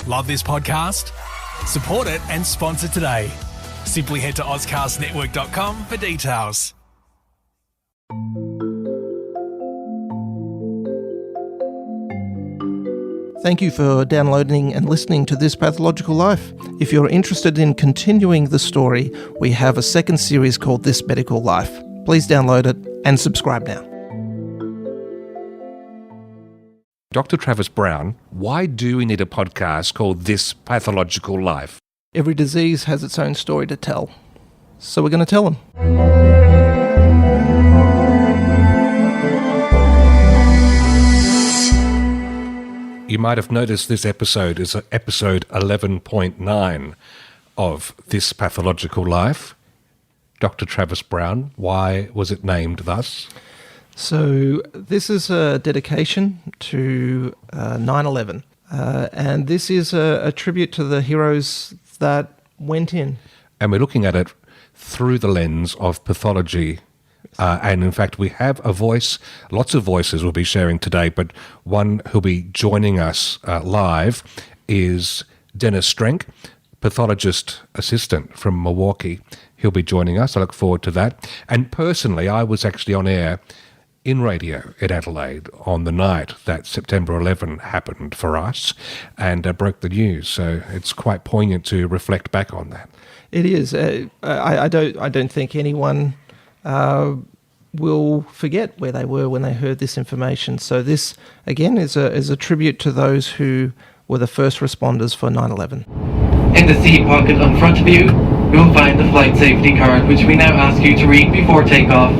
Love this podcast? Support it and sponsor today. Simply head to ozcastnetwork.com for details. Thank you for downloading and listening to This Pathological Life. If you're interested in continuing the story, we have a second series called This Medical Life. Please download it and subscribe now. Dr. Travis Brown, why do we need a podcast called This Pathological Life? Every disease has its own story to tell. So we're going to tell them. You might have noticed this episode is episode 11.9 of This Pathological Life. Dr. Travis Brown, why was it named thus? So this is a dedication to 9/11. And this is a tribute to the heroes that went in. And we're looking at it through the lens of pathology. And in fact, we have a voice, lots of voices we'll be sharing today, but one who'll be joining us live is Dennis Strenk, pathologist assistant from Milwaukee. He'll be joining us. I look forward to that. And personally, I was actually on air in radio at Adelaide on the night that September 11 happened for us and broke the news. So it's quite poignant to reflect back on that. It is. I don't think anyone will forget where they were when they heard this information. So this, again, is a tribute to those who were the first responders for 9/11. In the seat pocket in front of you, you will find the flight safety card, which we now ask you to read before takeoff.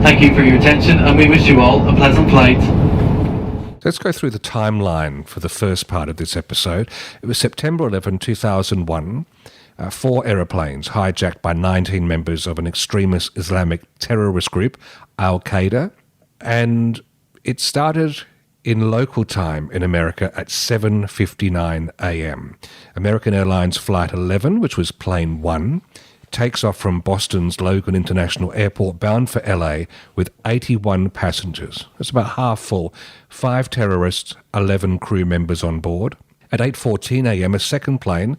Thank you for your attention, and we wish you all a pleasant flight. Let's go through the timeline for the first part of this episode. It was September 11, 2001. 4 aeroplanes hijacked by 19 members of an extremist Islamic terrorist group, Al-Qaeda. And it started in local time in America at 7:59 a.m. American Airlines Flight 11, which was plane 1, takes off from Boston's Logan International Airport bound for LA with 81 passengers. That's about half full. 5 terrorists, 11 crew members on board. At 8:14 a.m., a second plane,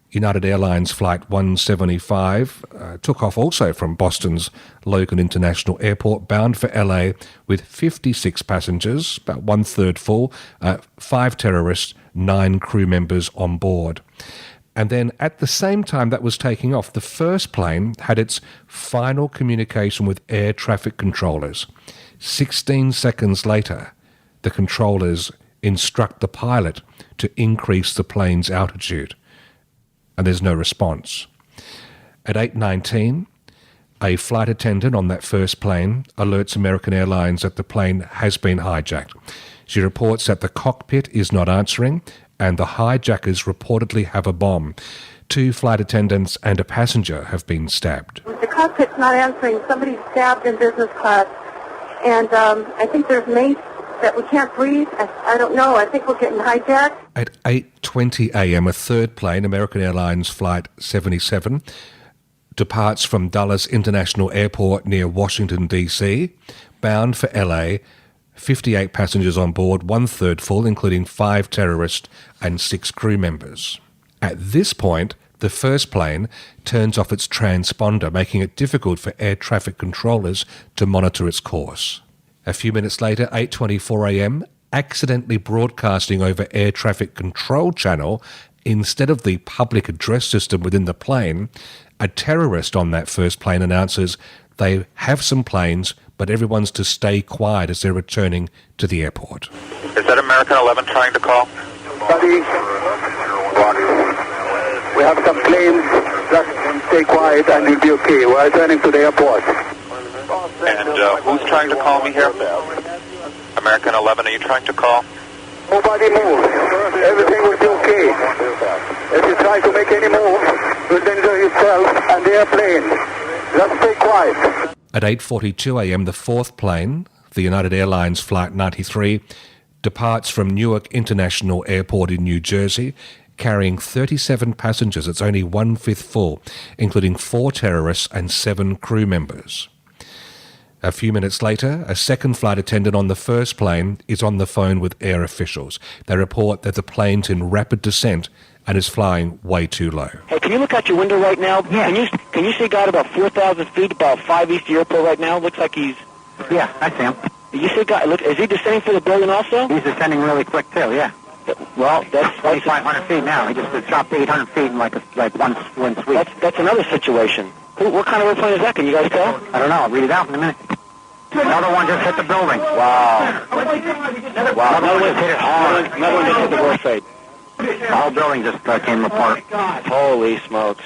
United Airlines Flight 175, took off also from Boston's Logan International Airport, bound for LA with 56 passengers, about one-third full, 5 terrorists, 9 crew members on board. And then at the same time that was taking off, the first plane had its final communication with air traffic controllers. 16 seconds later, the controllers instruct the pilot to increase the plane's altitude. And there's no response. At 8:19, a flight attendant on that first plane alerts American Airlines that the plane has been hijacked. She reports that the cockpit is not answering and the hijackers reportedly have a bomb. 2 flight attendants and a passenger have been stabbed. The cockpit's not answering. Somebody's stabbed in business class. And I think there's mace that we can't breathe. I don't know. I think we're getting hijacked. At 8:20 a.m., a third plane, American Airlines Flight 77, departs from Dulles International Airport near Washington, D.C., bound for LA, 58 passengers on board, one-third full, including 5 terrorists and 6 crew members. At this point, the first plane turns off its transponder, making it difficult for air traffic controllers to monitor its course. A few minutes later, 8:24 a.m., accidentally broadcasting over air traffic control channel instead of the public address system within the plane, a terrorist on that first plane announces they have some planes, but everyone's to stay quiet as they're returning to the airport. Is that American 11 trying to call? Buddy, we have some planes. Just stay quiet and you'll be okay. We're returning to the airport. And who's trying to call me here? American 11, are you trying to call? Nobody move. Everything will be okay. If you try to make any move, you'll injure yourself and the airplane. Just stay quiet. At 8:42 a.m., the fourth plane, the United Airlines Flight 93, departs from Newark International Airport in New Jersey, carrying 37 passengers. It's only 1/5 full, including 4 terrorists and 7 crew members. A few minutes later, a second flight attendant on the first plane is on the phone with air officials. They report that the plane's in rapid descent and is flying way too low. Hey, can you look out your window right now? Yeah. Can you see a guy at about 4,000 feet, about 5 east of the airport right now? Looks like he's... Yeah, I see him. You see a guy, look, is he descending for the building also? He's descending really quick, too, yeah. Well, that's 2,500 feet now. He just dropped 800 feet in like one sweep. That's another situation. What kind of airplane is that? Can you guys tell? I don't know. I'll read it out in a minute. Another one just hit the building. Wow. Another one hit it hard. Another one just hit the World Trade. The whole building just came apart. Holy smokes.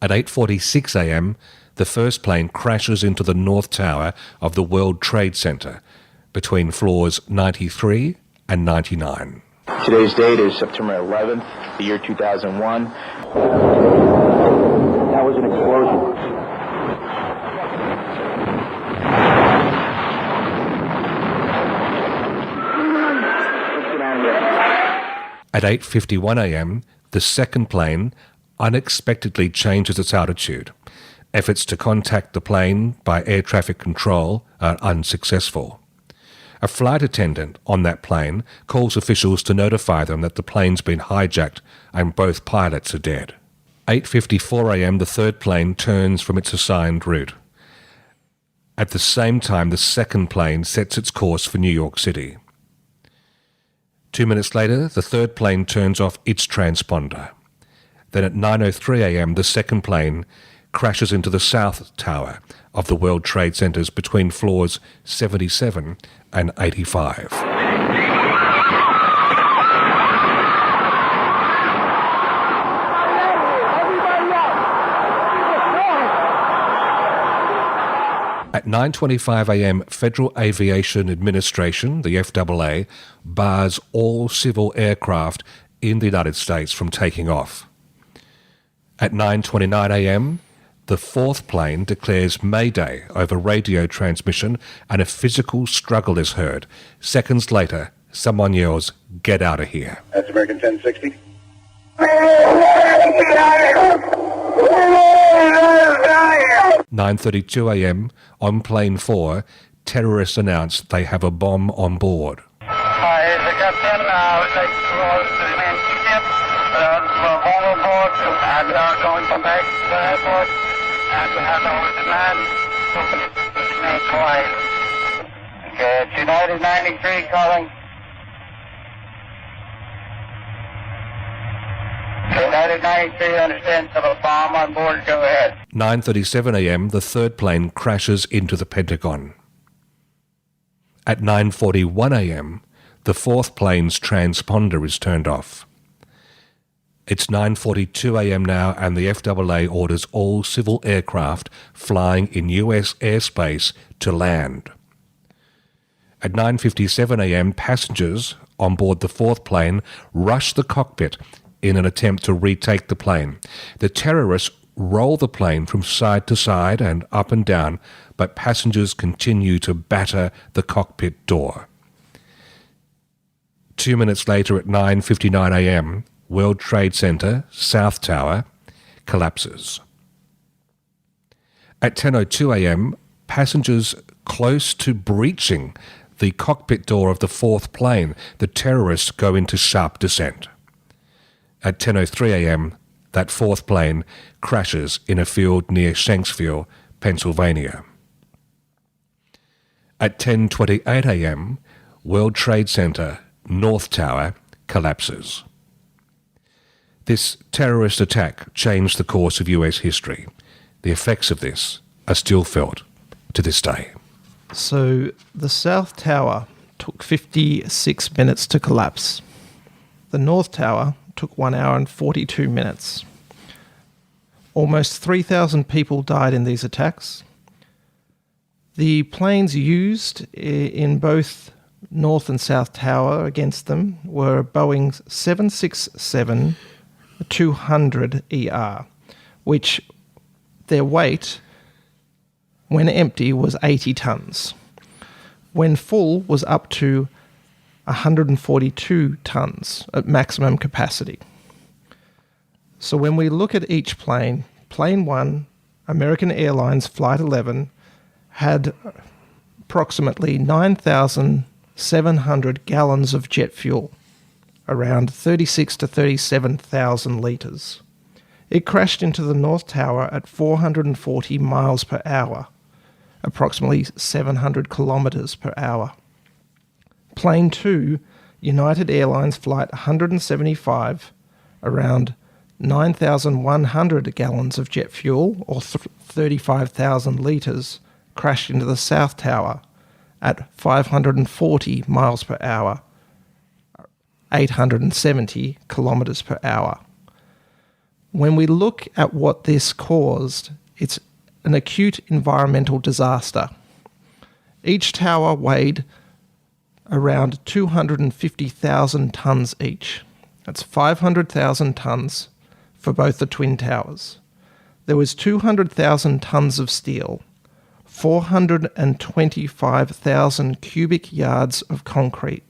At 8:46 a.m., the first plane crashes into the North Tower of the World Trade Center between floors 93 and 99. Today's date is September 11th, the year 2001. That was an explosion. At 8:51 a.m., the second plane unexpectedly changes its altitude. Efforts to contact the plane by air traffic control are unsuccessful. A flight attendant on that plane calls officials to notify them that the plane's been hijacked and both pilots are dead. 8:54 a.m., the third plane turns from its assigned route. At the same time, the second plane sets its course for New York City. 2 minutes later, the third plane turns off its transponder. Then at 9:03 a.m., the second plane crashes into the South Tower of the World Trade Centers between floors 77 and 85. At 9:25 a.m., Federal Aviation Administration, the FAA, bars all civil aircraft in the United States from taking off. At 9:29 a.m., the fourth plane declares Mayday over radio transmission and a physical struggle is heard. Seconds later, someone yells, "Get out of here." That's American 1060. 9:32 a.m., on plane 4, terrorists announce they have a bomb on board. Hi, it's the captain. We'd like to close to the main ship. Bomb on board, and going from back to the airport. And we have no demand. Remain quiet. Okay, it's United 93 calling. United 93, understand, have a bomb on board, go ahead. 9:37 a.m., the third plane crashes into the Pentagon. At 9:41 a.m., the fourth plane's transponder is turned off. It's 9:42 a.m. now, and the FAA orders all civil aircraft flying in U.S. airspace to land. At 9:57 a.m., passengers on board the fourth plane rush the cockpit in an attempt to retake the plane. The terrorists roll the plane from side to side and up and down, but passengers continue to batter the cockpit door. 2 minutes later at 9:59 a.m., World Trade Center, South Tower, collapses. At 10:02 a.m., passengers close to breaching the cockpit door of the fourth plane, the terrorists go into sharp descent. At 10:03 a.m., that fourth plane crashes in a field near Shanksville, Pennsylvania. At 10:28 a.m., World Trade Center, North Tower, collapses. This terrorist attack changed the course of US history. The effects of this are still felt to this day. So the South Tower took 56 minutes to collapse. The North Tower took 1 hour and 42 minutes. Almost 3,000 people died in these attacks. The planes used in both North and South Tower against them were Boeing 767-200ER, which their weight, when empty, was 80 tons. When full, was up to 142 tons at maximum capacity. So when we look at each plane, Plane 1, American Airlines Flight 11, had approximately 9,700 gallons of jet fuel, around 36 to 37,000 litres. It crashed into the North Tower at 440 miles per hour, approximately 700 kilometres per hour. Plane 2, United Airlines Flight 175, around 9,100 gallons of jet fuel, or 35,000 litres, crashed into the South Tower at 540 miles per hour, 870 kilometres per hour. When we look at what this caused, it's an acute environmental disaster. Each tower weighed around 250,000 tonnes each. That's 500,000 tonnes for both the twin towers. There was 200,000 tonnes of steel, 425,000 cubic yards of concrete,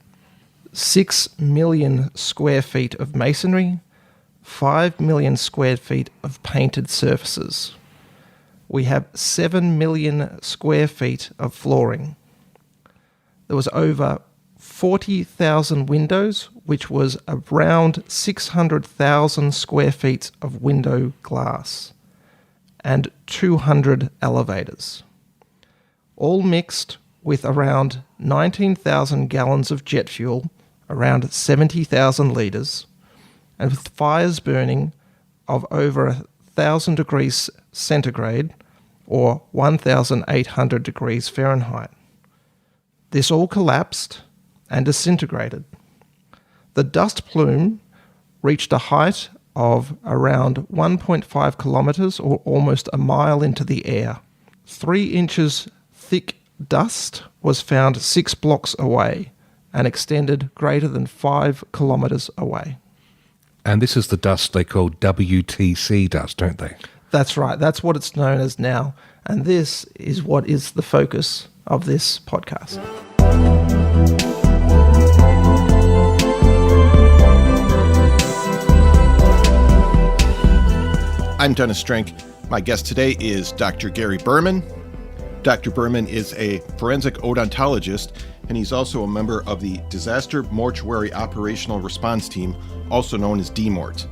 6 million square feet of masonry, 5 million square feet of painted surfaces. We have 7 million square feet of flooring. There was over 40,000 windows, which was around 600,000 square feet of window glass, and 200 elevators, all mixed with around 19,000 gallons of jet fuel, around 70,000 litres, and with fires burning of over 1,000 degrees centigrade or 1,800 degrees Fahrenheit. This all collapsed and disintegrated. The dust plume reached a height of around 1.5 kilometres or almost a mile into the air. 3 inches thick dust was found 6 blocks away and extended greater than 5 kilometres away. And this is the dust they call WTC dust, don't they? That's right. That's what it's known as now. And this is what is the focus of this podcast. I'm Dennis Strank. My guest today is Dr. Gary Berman. Dr. Berman is a forensic odontologist, and he's also a member of the Disaster Mortuary Operational Response Team, also known as DMORT.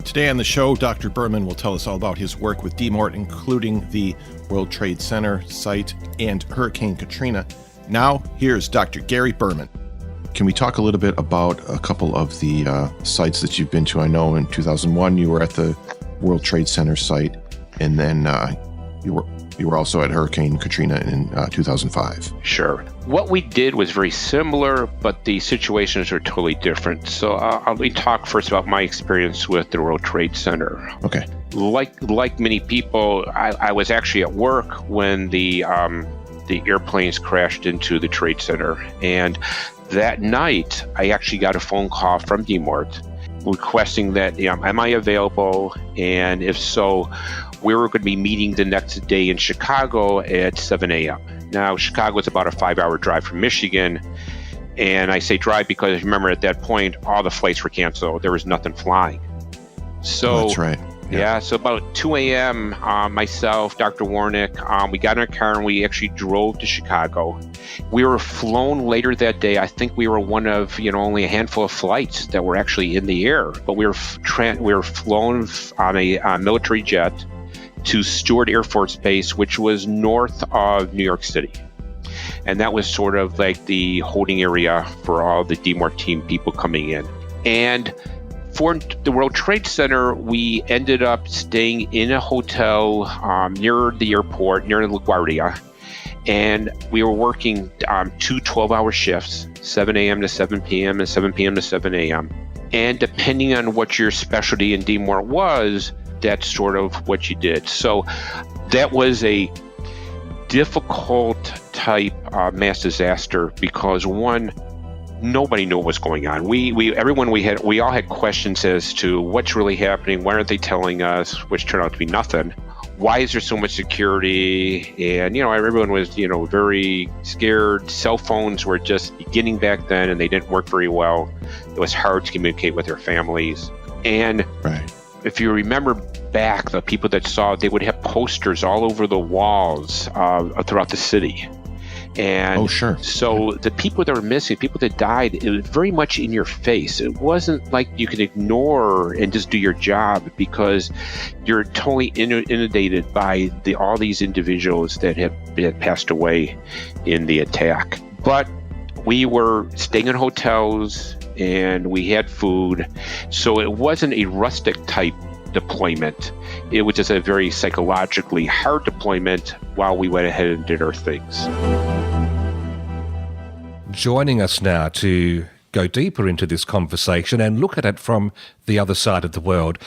Today on the show, Dr. Berman will tell us all about his work with DMORT, including the World Trade Center site and Hurricane Katrina. Now, here's Dr. Gary Berman. Can we talk a little bit about a couple of the sites that you've been to? I know in 2001 you were at the World Trade Center site, and then you were also at Hurricane Katrina in 2005. Sure. What we did was very similar, but the situations are totally different. So let me talk first about my experience with the World Trade Center. Okay. Like many people, I was actually at work when the airplanes crashed into the Trade Center, and that night I actually got a phone call from DMORT requesting that, am I available? And if so, we were going to be meeting the next day in Chicago at 7 a.m. Now, Chicago is about a 5-hour drive from Michigan. And I say drive because, remember, at that point, all the flights were canceled. There was nothing flying. So, that's right. Yeah, so about 2 a.m., myself, Dr. Warnick, we got in our car and we actually drove to Chicago. We were flown later that day. I think we were one of, only a handful of flights that were actually in the air. But we were flown on a military jet to Stewart Air Force Base, which was north of New York City. And that was sort of like the holding area for all the DMORT team people coming in. And for the World Trade Center, we ended up staying in a hotel near the airport, near LaGuardia. And we were working 2 12-hour shifts, 7 a.m. to 7 p.m. and 7 p.m. to 7 a.m. And depending on what your specialty in DMORT was, that's sort of what you did. So that was a difficult type mass disaster because, one, nobody knew what was going on. We all had questions as to what's really happening. Why aren't they telling us? Which turned out to be nothing. Why is there so much security? And everyone was very scared. Cell phones were just beginning back then, and they didn't work very well. It was hard to communicate with their families. And right. if you remember back, the people that saw it, they would have posters all over the walls throughout the city. And so the people that were missing, people that died, it was very much in your face. It wasn't like you could ignore and just do your job, because you're totally inundated by all these individuals that have passed away in the attack. But we were staying in hotels and we had food, so it wasn't a rustic type deployment. It was just a very psychologically hard deployment while we went ahead and did our things. Joining us now to go deeper into this conversation and look at it from the other side of the world.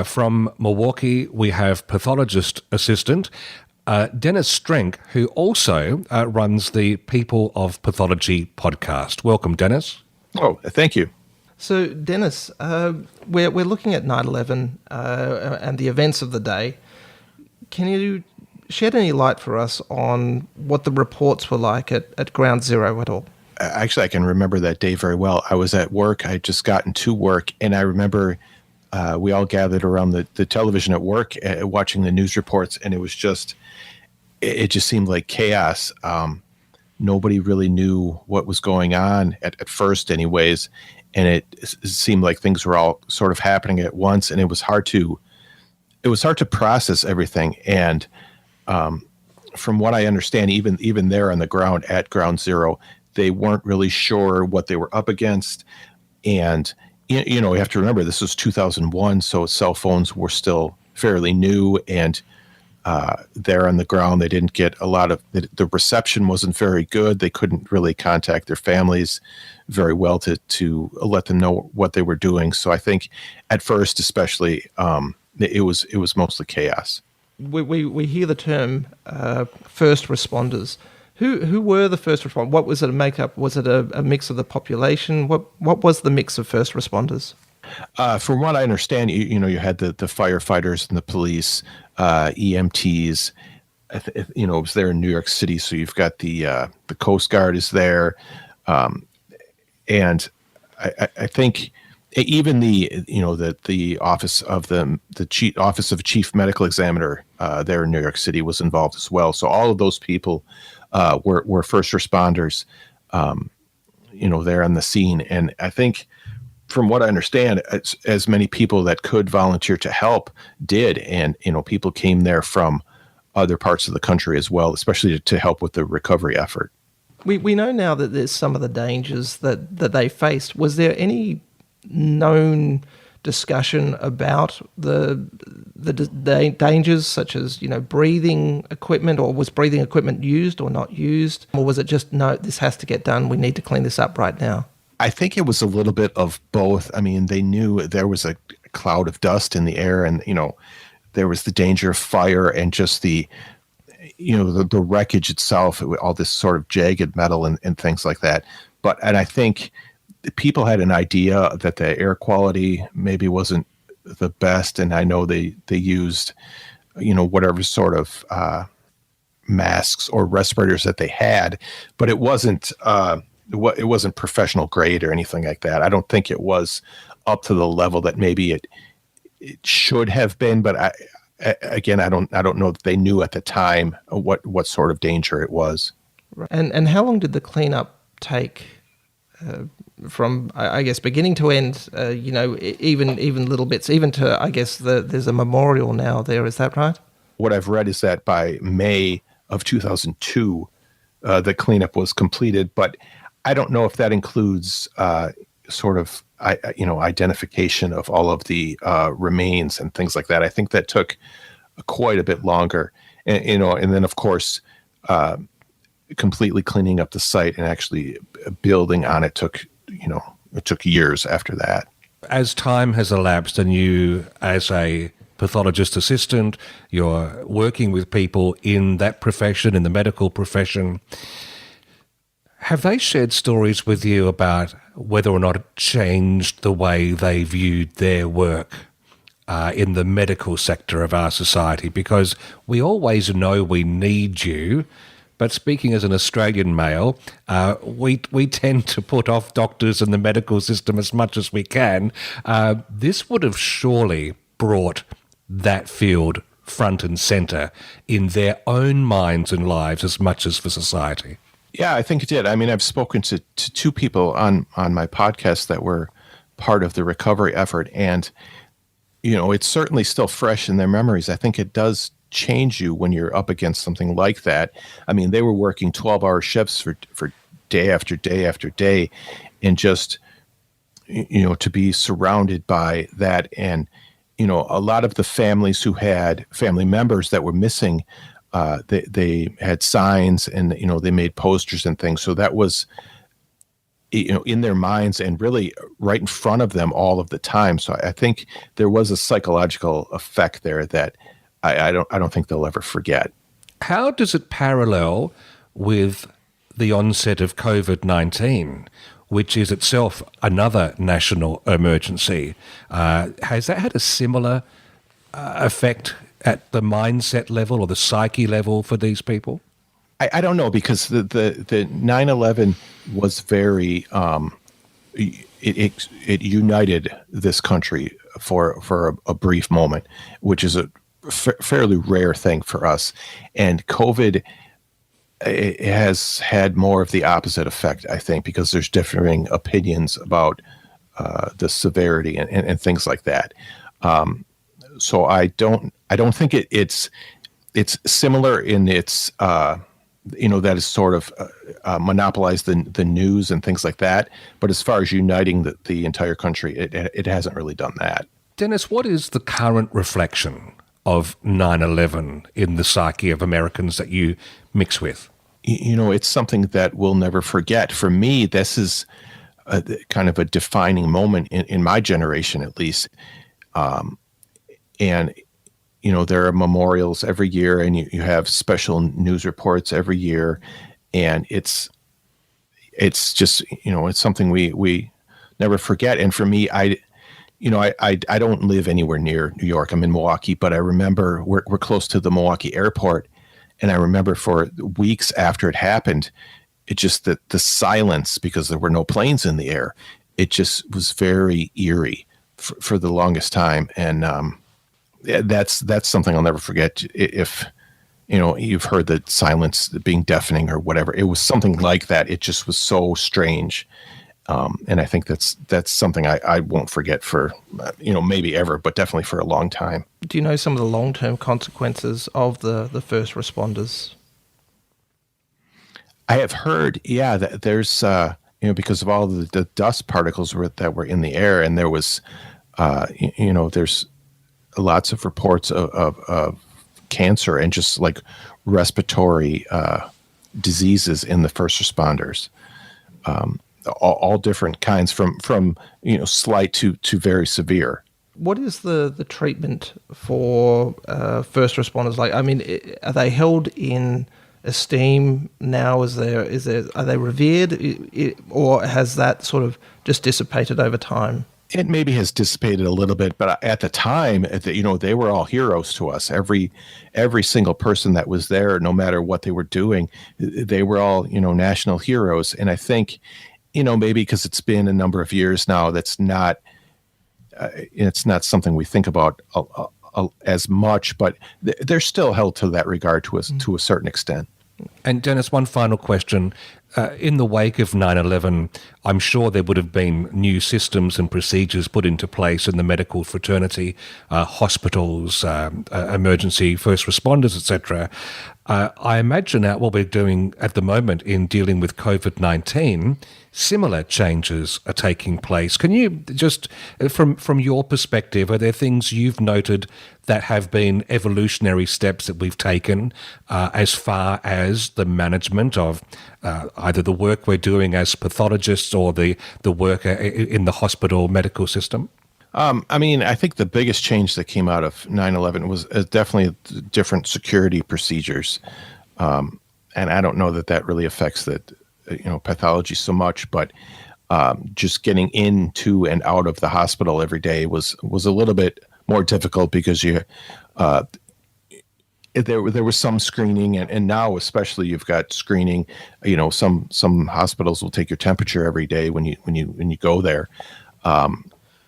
From Milwaukee, we have pathologist assistant Dennis Strenk, who also runs the People of Pathology podcast. Welcome, Dennis. Oh, thank you. So, Dennis, we're looking at 9/11 and the events of the day. Can you shed any light for us on what the reports were like at Ground Zero at all? Actually, I can remember that day very well. I was at work. I had just gotten to work, and I remember we all gathered around the television at work watching the news reports, and it just seemed like chaos. Nobody really knew what was going on at first anyways, and it seemed like things were all sort of happening at once, and it was hard to process everything. And from what I understand, even there on the ground at Ground Zero, they weren't really sure what they were up against. And, you know, you have to remember this was 2001, so cell phones were still fairly new. And there on the ground, they didn't get a lot of, the reception wasn't very good. They couldn't really contact their families very well to let them know what they were doing. So I think at first, especially, it was mostly chaos. We hear the term first responders. Who were the first responders? What was it a makeup? Was it a mix of the population? What was the mix of first responders? From what I understand, you had the firefighters and the police, EMTs. It was there in New York City, so you've got the Coast Guard is there, and I think even the office of the office of chief medical examiner there in New York City was involved as well. So all of those people were first responders, there on the scene. And I think, from what I understand, as many people that could volunteer to help did, and people came there from other parts of the country as well, especially to help with the recovery effort. We know now that there's some of the dangers that they faced. Was there any known discussion about the dangers, such as breathing equipment, or was breathing equipment used or not used, or was it just, no, this has to get done, we need to clean this up right now? I think it was a little bit of both. I mean, they knew there was a cloud of dust in the air, and there was the danger of fire and just the wreckage itself, all this sort of jagged metal and things like that. And I think people had an idea that the air quality maybe wasn't the best, and I know they used, whatever sort of masks or respirators that they had, but it wasn't professional grade or anything like that. I don't think it was up to the level that maybe it should have been, but I don't know that they knew at the time what sort of danger it was. And how long did the cleanup take? From, I guess, beginning to end, even little bits, even to, I guess, there's a memorial now there, is that right? What I've read is that by May of 2002, the cleanup was completed, but I don't know if that includes identification of all of the remains and things like that. I think that took quite a bit longer, and then of course, completely cleaning up the site and actually building on it took years after that. As time has elapsed and you, as a pathologist assistant, you're working with people in that profession, in the medical profession, have they shared stories with you about whether or not it changed the way they viewed their work in the medical sector of our society? Because we always know we need you, but speaking as an Australian male, we tend to put off doctors and the medical system as much as we can. This would have surely brought that field front and center in their own minds and lives as much as for society. Yeah, I think it did. I mean, I've spoken to two people on my podcast that were part of the recovery effort, and it's certainly still fresh in their memories. I think it does change you when you're up against something like that. I mean, they were working 12-hour shifts for day after day after day, and just to be surrounded by that, and a lot of the families who had family members that were missing, they had signs, and they made posters and things. So that was in their minds and really right in front of them all of the time. So I think there was a psychological effect there that I don't think they'll ever forget. How does it parallel with the onset of COVID-19, which is itself another national emergency? Has that had a similar effect at the mindset level or the psyche level for these people? I don't know, because the 9/11 was very it united this country for a brief moment, which is a fairly rare thing for us. And COVID, it has had more of the opposite effect, I think, because there's differing opinions about the severity and things like that. So I don't think it's similar in its that is sort of monopolized the news and things like that. But as far as uniting the entire country, it hasn't really done that. Dennis, what is the current reflection of 9/11 in the psyche of Americans that you mix with? It's something that we'll never forget. For me, this is kind of a defining moment in my generation, at least. And there are memorials every year, and you have special news reports every year, and it's just it's something we never forget. And for me, I don't live anywhere near New York. I'm in Milwaukee, but I remember we're close to the Milwaukee airport, and I remember for weeks after it happened, it just the silence, because there were no planes in the air. It just was very eerie for the longest time, and that's something I'll never forget. If you've heard the silence being deafening or whatever, it was something like that. It just was so strange, and I think that's something I won't forget for maybe ever, but definitely for a long time. Do you know some of the long-term consequences of the first responders? I have heard, that there's because of all the dust particles that were in the air, and there was there's lots of reports of cancer and just like respiratory diseases in the first responders, all different kinds, from slight to very severe. What is the treatment for first responders like? I mean, are they held in esteem now? Are they revered, or has that sort of just dissipated over time? It maybe has dissipated a little bit, but at the time, they were all heroes to us. Every single person that was there, no matter what they were doing, they were all, national heroes. And I think, maybe because it's been a number of years now, that's not, it's not something we think about as much, but they're still held to that regard to a certain extent. And Dennis, one final question. In the wake of 9/11, I'm sure there would have been new systems and procedures put into place in the medical fraternity, hospitals, emergency first responders, etc. I imagine that what we're doing at the moment in dealing with COVID-19, similar changes are taking place. Can you just, from your perspective, are there things you've noted that have been evolutionary steps that we've taken as far as the management of either the work we're doing as pathologists or the work in the hospital medical system? I think the biggest change that came out of 9/11 was definitely different security procedures. And I don't know that really affects pathology so much, but just getting into and out of the hospital every day was a little bit more difficult, because there was some screening, and now especially you've got screening. Some hospitals will take your temperature every day when you go there.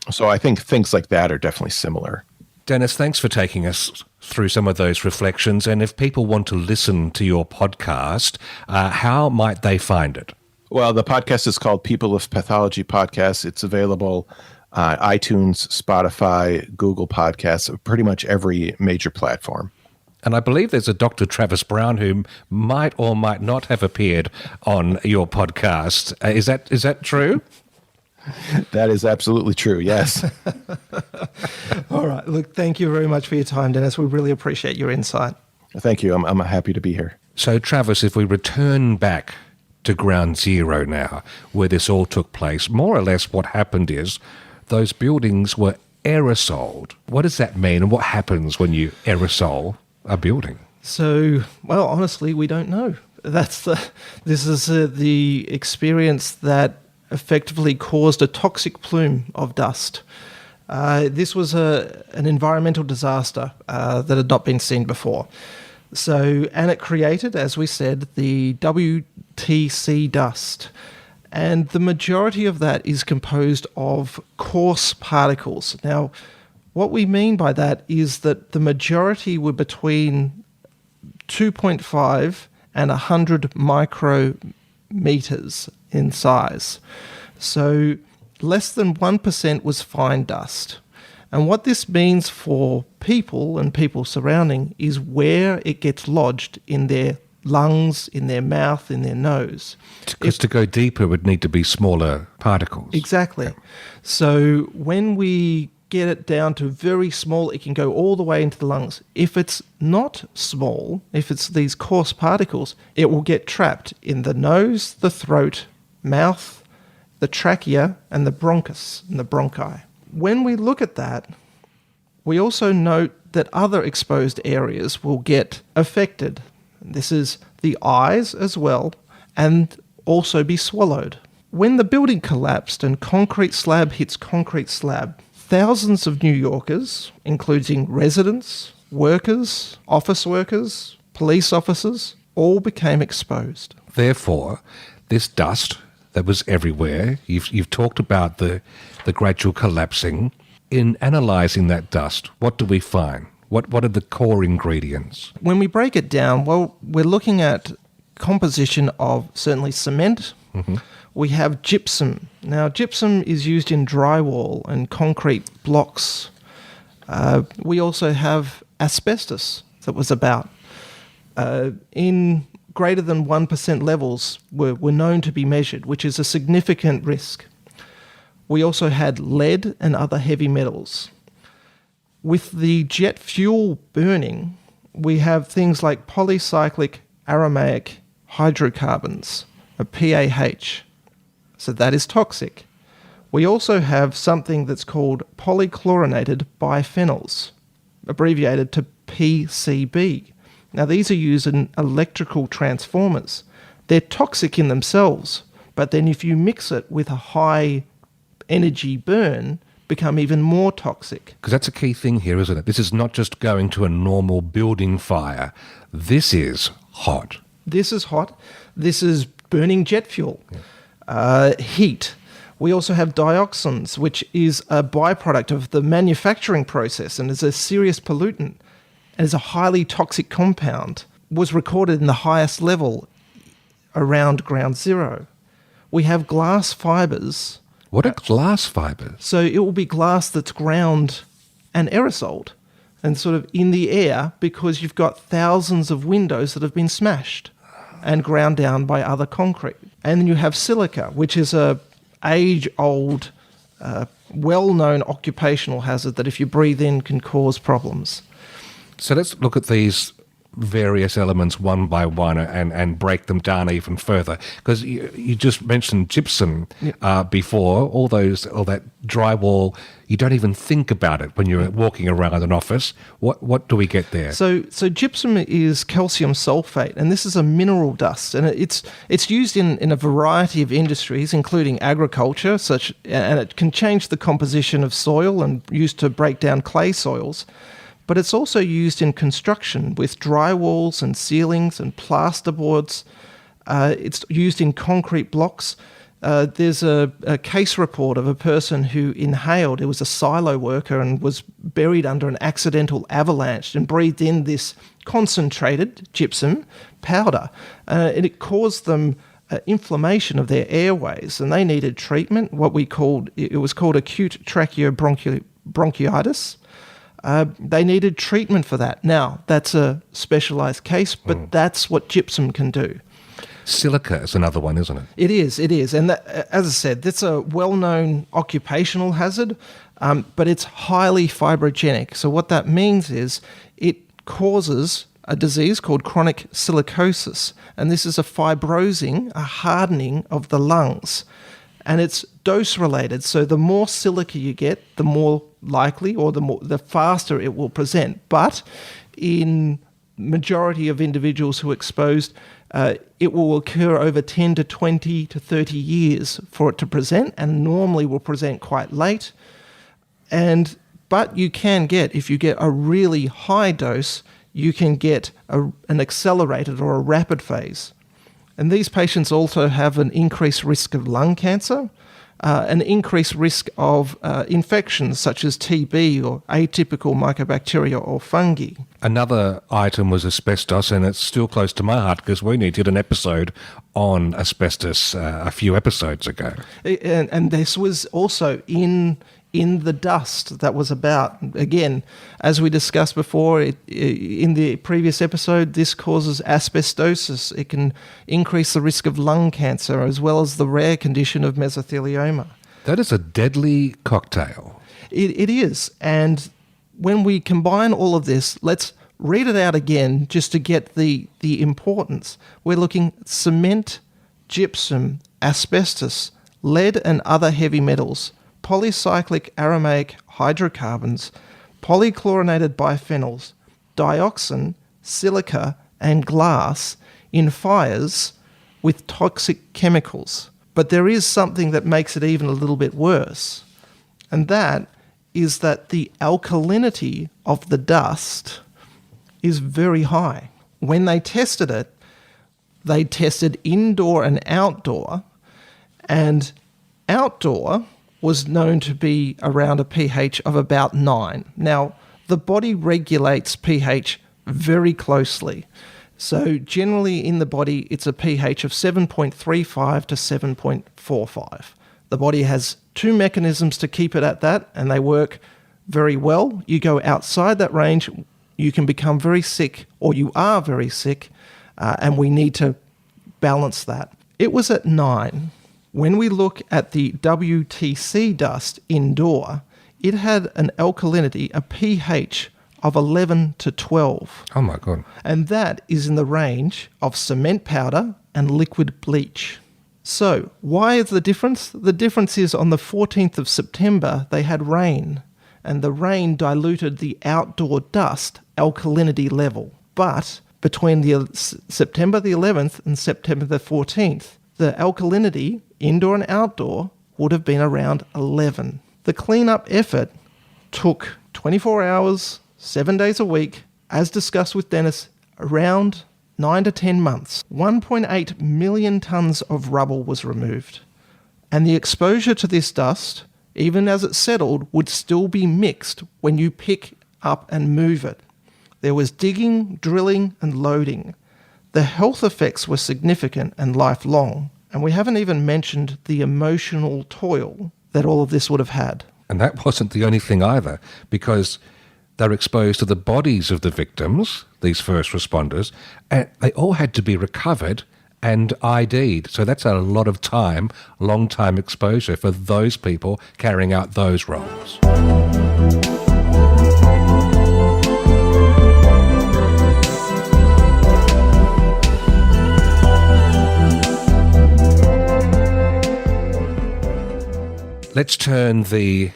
So I think things like that are definitely similar. Dennis, thanks for taking us through some of those reflections. And if people want to listen to your podcast, how might they find it? Well, the podcast is called People of Pathology Podcast. It's available on iTunes, Spotify, Google Podcasts, pretty much every major platform. And I believe there's a Dr. Travis Brown who might or might not have appeared on your podcast. Is that true? That is absolutely true, yes. All right. Look, thank you very much for your time, Dennis. We really appreciate your insight. Thank you. I'm happy to be here. So, Travis, if we return back to ground zero now, where this all took place, more or less what happened is those buildings were aerosoled. What does that mean, and what happens when you aerosol a building? So, well, honestly, we don't know. This is the experience that effectively caused a toxic plume of dust. This was an environmental disaster that had not been seen before. So, and it created, as we said, the WTC dust. And the majority of that is composed of coarse particles. Now, what we mean by that is that the majority were between 2.5 and 100 micrometers in size. So less than 1% was fine dust. And what this means for people and people surrounding is where it gets lodged in their lungs, in their mouth, in their nose. Because to go deeper would need to be smaller particles. Exactly. So when we get it down to very small, it can go all the way into the lungs. If it's not small, if it's these coarse particles, it will get trapped in the nose, the throat, mouth, the trachea, and the bronchus, and the bronchi. When we look at that, we also note that other exposed areas will get affected. This is the eyes as well, and also be swallowed. When the building collapsed and concrete slab hits concrete slab, thousands of New Yorkers, including residents, workers, office workers, police officers, all became exposed. Therefore, this dust that was everywhere, you've talked about the gradual collapsing. In analysing that dust, what do we find? What are the core ingredients? When we break it down, well, we're looking at composition of certainly cement. Mm-hmm. We have gypsum. Now, gypsum is used in drywall and concrete blocks. We also have asbestos that was about. In greater than 1% levels were known to be measured, which is a significant risk. We also had lead and other heavy metals. With the jet fuel burning, we have things like polycyclic aromatic hydrocarbons, a PAH. So that is toxic. We also have something that's called polychlorinated biphenyls, abbreviated to PCB. Now, these are used in electrical transformers. They're toxic in themselves, but then if you mix it with a high energy burn, become even more toxic. Because that's a key thing here, isn't it? This is not just going to a normal building fire. This is hot. This is hot. This is burning jet fuel. Heat. We also have dioxins, which is a byproduct of the manufacturing process and is a serious pollutant and is a highly toxic compound. Was recorded in the highest level around ground zero. We have glass fibers. What are glass fibers? So it will be glass that's ground and aerosoled and sort of in the air because you've got thousands of windows that have been smashed and ground down by other concrete. And then you have silica, which is a age-old, well-known occupational hazard that if you breathe in can cause problems. So let's look at these various elements one by one and break them down even further. Because you just mentioned gypsum before, all that drywall, you don't even think about it when you're walking around an office. What do we get there? So gypsum is calcium sulfate, and this is a mineral dust, and it's used in a variety of industries, including agriculture, and it can change the composition of soil and used to break down clay soils. But it's also used in construction with drywalls and ceilings and plasterboards. It's used in concrete blocks. There's a case report of a person who inhaled, it was a silo worker and was buried under an accidental avalanche and breathed in this concentrated gypsum powder. And it caused them inflammation of their airways, and they needed treatment, it was called acute tracheobronchitis. They needed treatment for that. Now, that's a specialised case, but that's what gypsum can do. Silica is another one, isn't it? It is. And that, as I said, that's a well-known occupational hazard, but it's highly fibrogenic. So what that means is it causes a disease called chronic silicosis, and this is a hardening of the lungs. And it's dose-related, so the more silica you get, the more likely or the faster it will present. But in majority of individuals who are exposed, it will occur over 10 to 20 to 30 years for it to present, and normally will present quite late. But you can get, if you get a really high dose, you can get an accelerated or a rapid phase. And these patients also have an increased risk of lung cancer, an increased risk of infections such as TB or atypical mycobacteria or fungi. Another item was asbestos, and it's still close to my heart because we did an episode on asbestos a few episodes ago. And this was also in the dust that was about. Again, as we discussed before in the previous episode, this causes asbestosis. It can increase the risk of lung cancer as well as the rare condition of mesothelioma. That is a deadly cocktail. It is. And when we combine all of this, let's read it out again just to get the importance. We're looking at cement, gypsum, asbestos, lead and other heavy metals, polycyclic aromatic hydrocarbons, polychlorinated biphenyls, dioxin, silica, and glass in fires with toxic chemicals. But there is something that makes it even a little bit worse, and that is that the alkalinity of the dust is very high. When they tested it, they tested indoor and outdoor was known to be around a pH of about 9. Now, the body regulates pH very closely. So generally in the body, it's a pH of 7.35 to 7.45. The body has two mechanisms to keep it at that, and they work very well. You go outside that range, you can become very sick, or you are very sick, and we need to balance that. It was at 9. When we look at the WTC dust indoor, it had an alkalinity, a pH of 11 to 12. Oh my God. And that is in the range of cement powder and liquid bleach. So why is the difference? The difference is on the 14th of September, they had rain, and the rain diluted the outdoor dust alkalinity level. But between the September the 11th and September the 14th, the alkalinity, indoor and outdoor, would have been around 11. The cleanup effort took 24 hours, 7 days a week, as discussed with Dennis, around 9 to 10 months. 1.8 million tonnes of rubble was removed. And the exposure to this dust, even as it settled, would still be mixed when you pick up and move it. There was digging, drilling, and loading. The health effects were significant and lifelong, and we haven't even mentioned the emotional toil that all of this would have had. And that wasn't the only thing either, because they're exposed to the bodies of the victims, these first responders, and they all had to be recovered and ID'd. So that's a lot of time, long time exposure for those people carrying out those roles. Let's turn the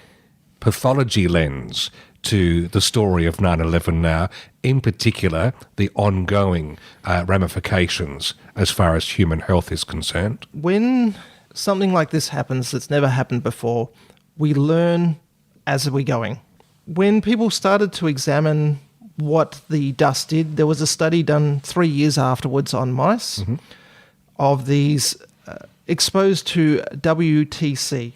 pathology lens to the story of 9/11 now, in particular the ongoing ramifications as far as human health is concerned. When something like this happens that's never happened before, we learn as we're going. When people started to examine what the dust did, there was a study done 3 years afterwards on mice of these exposed to WTC.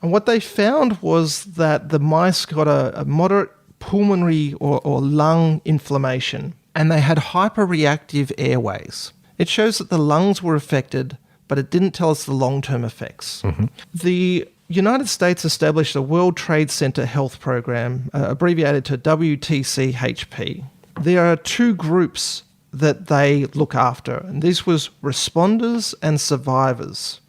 And what they found was that the mice got a moderate pulmonary or lung inflammation, and they had hyperreactive airways. It shows that the lungs were affected, but it didn't tell us the long-term effects. The United States established a World Trade Center Health Program, abbreviated to WTCHP. There are two groups that they look after, and this was responders and survivors.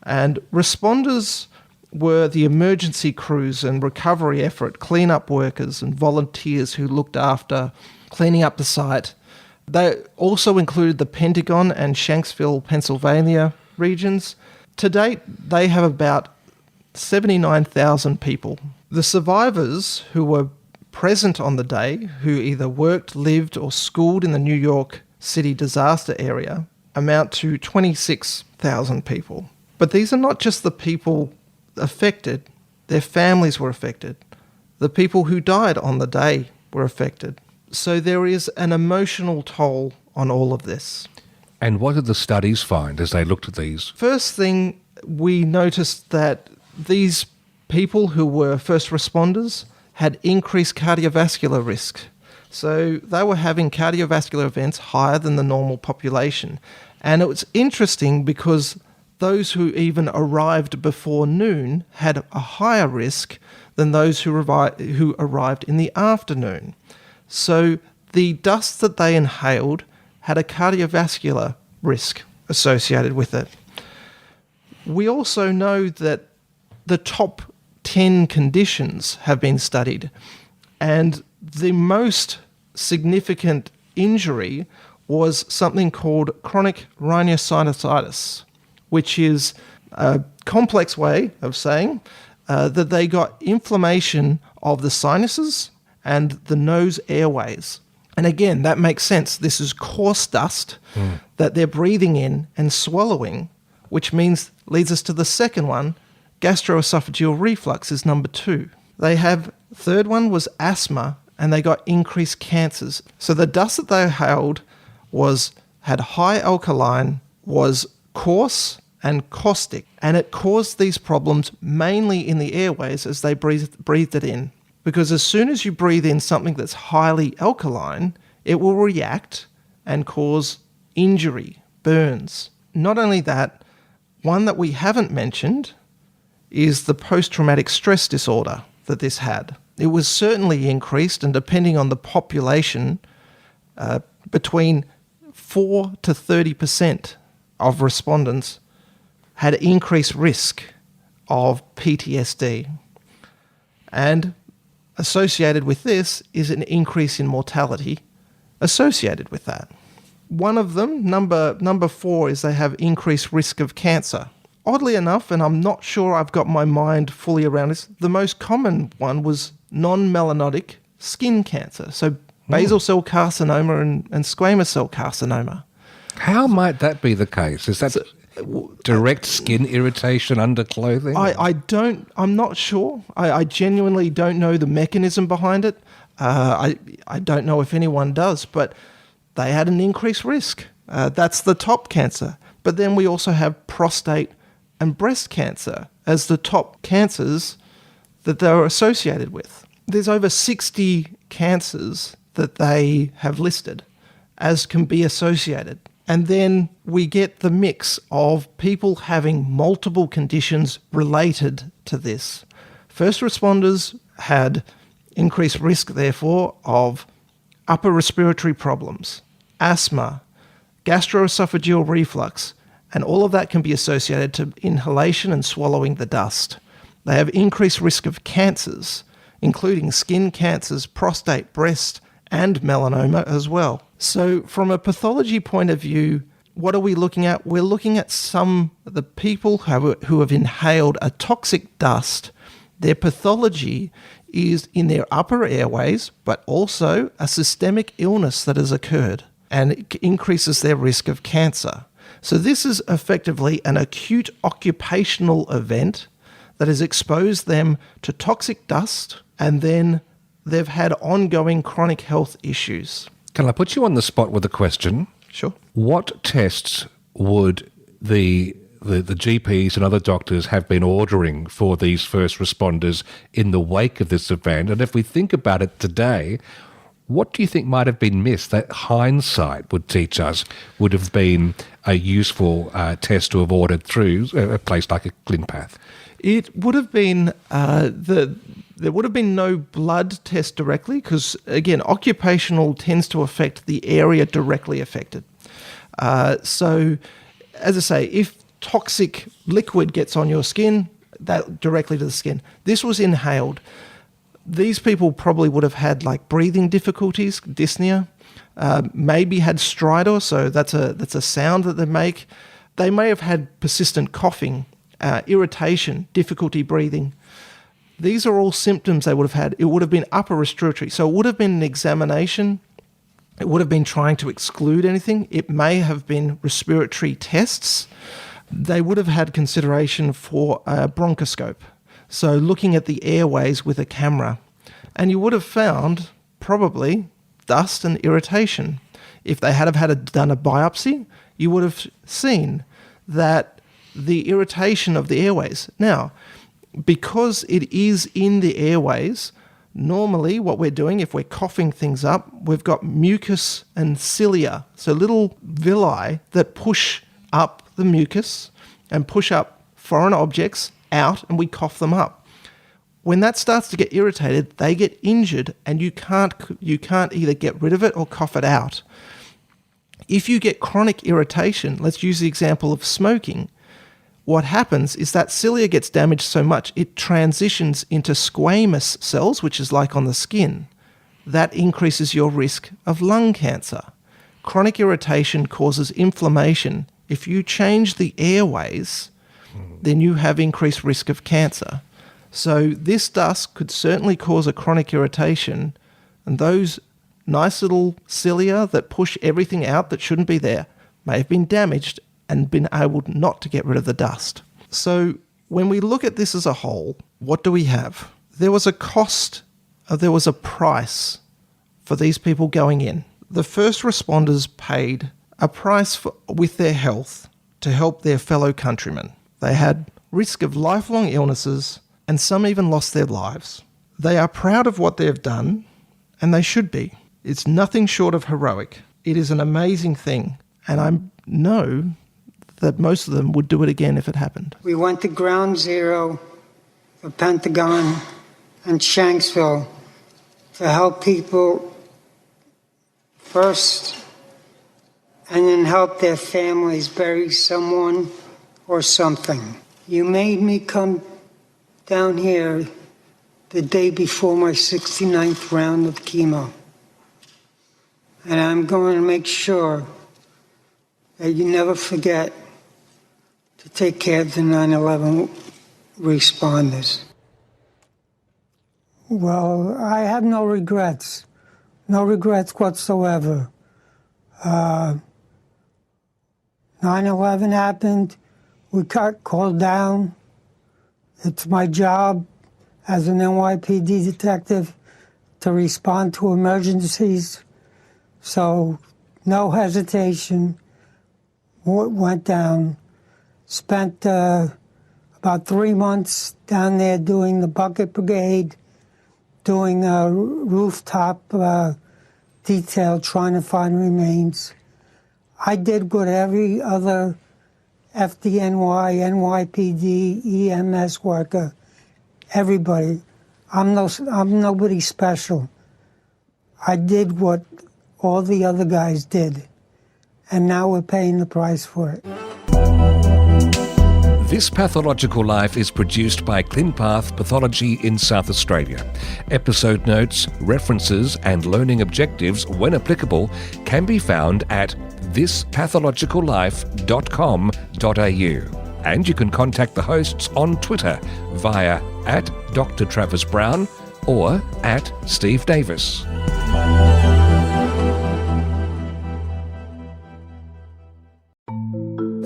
And responders were the emergency crews and recovery effort, cleanup workers and volunteers who looked after cleaning up the site. They also included the Pentagon and Shanksville, Pennsylvania regions. To date, they have about 79,000 people. The survivors who were present on the day, who either worked, lived or schooled in the New York City disaster area, amount to 26,000 people. But these are not just the people affected, their families were affected. The people who died on the day were affected. So there is an emotional toll on all of this. And what did the studies find as they looked at these? First thing, we noticed that these people who were first responders had increased cardiovascular risk. So they were having cardiovascular events higher than the normal population. And it was interesting because those who even arrived before noon had a higher risk than those who arrived in the afternoon. So the dust that they inhaled had a cardiovascular risk associated with it. We also know that the top 10 conditions have been studied, and the most significant injury was something called chronic rhinosinusitis, which is a complex way of saying that they got inflammation of the sinuses and the nose airways. And again, that makes sense. This is coarse dust that they're breathing in and swallowing, which leads us to the second one. Gastroesophageal reflux is number 2. Third one was asthma, and they got increased cancers. So the dust that they inhaled had high alkaline, was coarse and caustic, and it caused these problems mainly in the airways as they breathed it in. Because as soon as you breathe in something that's highly alkaline, it will react and cause injury, burns. Not only that, one that we haven't mentioned is the post-traumatic stress disorder that this had. It was certainly increased, and depending on the population, between 4 to 30% of respondents had increased risk of PTSD. And associated with this is an increase in mortality associated with that. One of them, number 4, is they have increased risk of cancer. Oddly enough, and I'm not sure I've got my mind fully around this, the most common one was non-melanotic skin cancer. So basal cell carcinoma and squamous cell carcinoma. How might that be the case? Is that direct skin irritation under clothing? I'm not sure. I genuinely don't know the mechanism behind it. I don't know if anyone does, but they had an increased risk. That's the top cancer. But then we also have prostate and breast cancer as the top cancers that they're associated with. There's over 60 cancers that they have listed as can be associated. And then we get the mix of people having multiple conditions related to this. First responders had increased risk, therefore, of upper respiratory problems, asthma, gastroesophageal reflux, and all of that can be associated to inhalation and swallowing the dust. They have increased risk of cancers, including skin cancers, prostate, breast, and melanoma as well. So from a pathology point of view, what are we looking at? We're looking at the people who have inhaled a toxic dust. Their pathology is in their upper airways, but also a systemic illness that has occurred, and it increases their risk of cancer. So this is effectively an acute occupational event that has exposed them to toxic dust, and then they've had ongoing chronic health issues. Can I put you on the spot with a question? Sure. What tests would the the GPs and other doctors have been ordering for these first responders in the wake of this event. And if we think about it today, what do you think might have been missed that hindsight would teach us would have been a useful test to have ordered through a place like a Clinpath? It would have been there would have been no blood test directly because, again, occupational tends to affect the area directly affected. So, as I say, if toxic liquid gets on your skin, that directly to the skin. This was inhaled. These people probably would have had like breathing difficulties, dyspnea, maybe had stridor, so that's a sound that they make. They may have had persistent coughing, irritation, difficulty breathing. These are all symptoms they would have had. It would have been upper respiratory. So it would have been an examination. It would have been trying to exclude anything. It may have been respiratory tests. They would have had consideration for a bronchoscope. So looking at the airways with a camera. And you would have found probably dust and irritation. If they had done a biopsy, you would have seen that the irritation of the airways. Now, because it is in the airways, normally what we're doing, if we're coughing things up, we've got mucus and cilia, so little villi that push up the mucus and push up foreign objects out, and we cough them up. When that starts to get irritated, they get injured, and you can't either get rid of it or cough it out. If you get chronic irritation, let's use the example of smoking, what happens is that cilia gets damaged so much, it transitions into squamous cells, which is like on the skin. That increases your risk of lung cancer. Chronic irritation causes inflammation. If you change the airways, then you have increased risk of cancer. So this dust could certainly cause a chronic irritation, and those nice little cilia that push everything out that shouldn't be there may have been damaged and been able not to get rid of the dust. So when we look at this as a whole, what do we have? There was a cost, there was a price for these people going in. The first responders paid a price with their health to help their fellow countrymen. They had risk of lifelong illnesses, and some even lost their lives. They are proud of what they've done, and they should be. It's nothing short of heroic. It is an amazing thing, and I know that most of them would do it again if it happened. We went to Ground Zero, the Pentagon, and Shanksville to help people first, and then help their families bury someone or something. You made me come down here the day before my 69th round of chemo. And I'm going to make sure that you never forget to take care of the 9/11 responders. Well, I have no regrets. No regrets whatsoever. 9/11 happened. We got called down. It's my job as an NYPD detective to respond to emergencies. So no hesitation. Went down. Spent about 3 months down there doing the bucket brigade, doing a rooftop detail, trying to find remains. I did what every other FDNY, NYPD, EMS worker, everybody. I'm nobody special. I did what all the other guys did, and now we're paying the price for it. This Pathological Life is produced by Clinpath Pathology in South Australia. Episode notes, references and learning objectives, when applicable, can be found at thispathological.life.com.au. And you can contact the hosts on Twitter via @DrTravisBrown or @SteveDavis.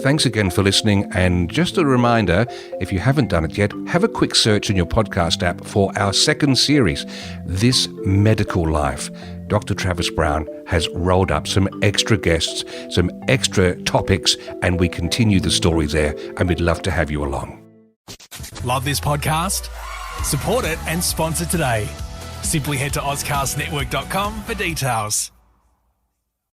Thanks again for listening, and just a reminder, if you haven't done it yet, have a quick search in your podcast app for our second series, This Medical Life. Dr. Travis Brown has rolled up some extra guests, some extra topics, and we continue the story there, and we'd love to have you along. Love this podcast? Support it and sponsor today. Simply head to AuscastNetwork.com for details.